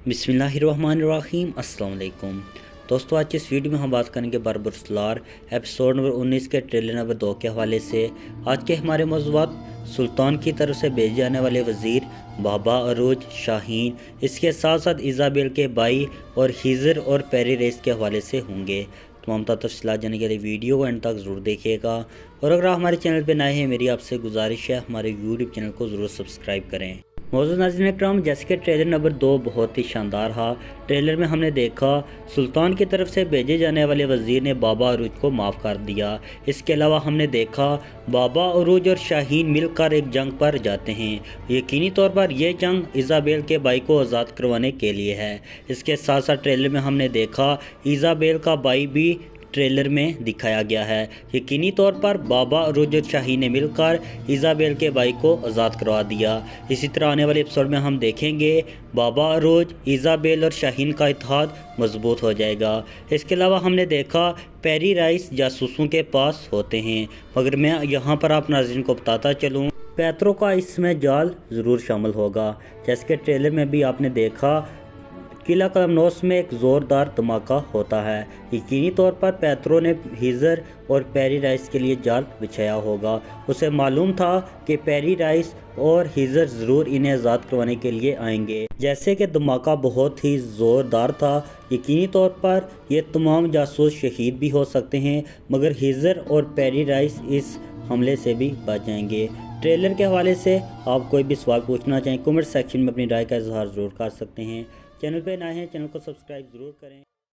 बिस्मिल्लाहिर्रहमानिर्रहीम। अस्सलाम वालेकुम दोस्तों, आज की इस वीडियो में हम बात करेंगे बरबरसलार एपिसोड नंबर 19 के ट्रेलर नंबर 2 के हवाले से। आज के हमारे मौज़ूआत सुल्तान की तरफ से भेजे जाने वाले वज़ीर बाबा अरूज शाहीन, इसके साथ साथ इज़ाबेल के भाई और हिजर और पेरी रेस के हवाले से होंगे। तमाम तफसीलात जानने के लिए वीडियो को एंड तक ज़रूर देखिएगा, और अगर आप हमारे चैनल पर नए हैं, मेरी आपसे गुजारिश है हमारे यूट्यूब चैनल को ज़रूर सब्सक्राइब करें। मौजूद नाज़रीन इकराम, जैसे कि ट्रेलर नंबर 2 बहुत ही शानदार था। ट्रेलर में हमने देखा सुल्तान की तरफ से भेजे जाने वाले वज़ीर ने बाबा अरूज को माफ़ कर दिया। इसके अलावा हमने देखा बाबा अरूज और शाहीन मिलकर एक जंग पर जाते हैं। यकीनी तौर पर यह जंग इज़ाबेल के भाई को आज़ाद करवाने के लिए है। इसके साथ साथ ट्रेलर में हमने देखा इज़ाबेल का भाई भी ट्रेलर में दिखाया गया है। यकीनी तौर पर बाबा अरूज और शाहीन ने मिलकर इज़ाबेल के भाई को आज़ाद करवा दिया। इसी तरह आने वाले एपिसोड में हम देखेंगे बाबा अरूज, इज़ाबेल और शाहीन का इत्तेहाद मजबूत हो जाएगा। इसके अलावा हमने देखा पेरी राइस जासूसों के पास होते हैं, मगर मैं यहाँ पर आप नाज़रीन को बताता चलूँ पैत्रो का इसमें जाल ज़रूर शामिल होगा। जैसे कि ट्रेलर में भी आपने देखा किला कलमनोस में एक ज़ोरदार धमाका होता है। यकीनी तौर पर पैत्रो ने हिजर और पेरी राइस के लिए जाल बिछाया होगा। उसे मालूम था कि पेरी राइस और हिजर ज़रूर इन्हें आज़ाद करवाने के लिए आएंगे। जैसे कि धमाका बहुत ही ज़ोरदार था, यकीनी तौर पर ये तमाम जासूस शहीद भी हो सकते हैं, मगर हिजर और पेरी राइस इस हमले से भी बच जाएंगे। ट्रेलर के हवाले से आप कोई भी सवाल पूछना चाहें, कमेंट सेक्शन में अपनी राय का इजहार ज़रूर कर सकते हैं। चैनल पे नए हैं, चैनल को सब्सक्राइब ज़रूर करें।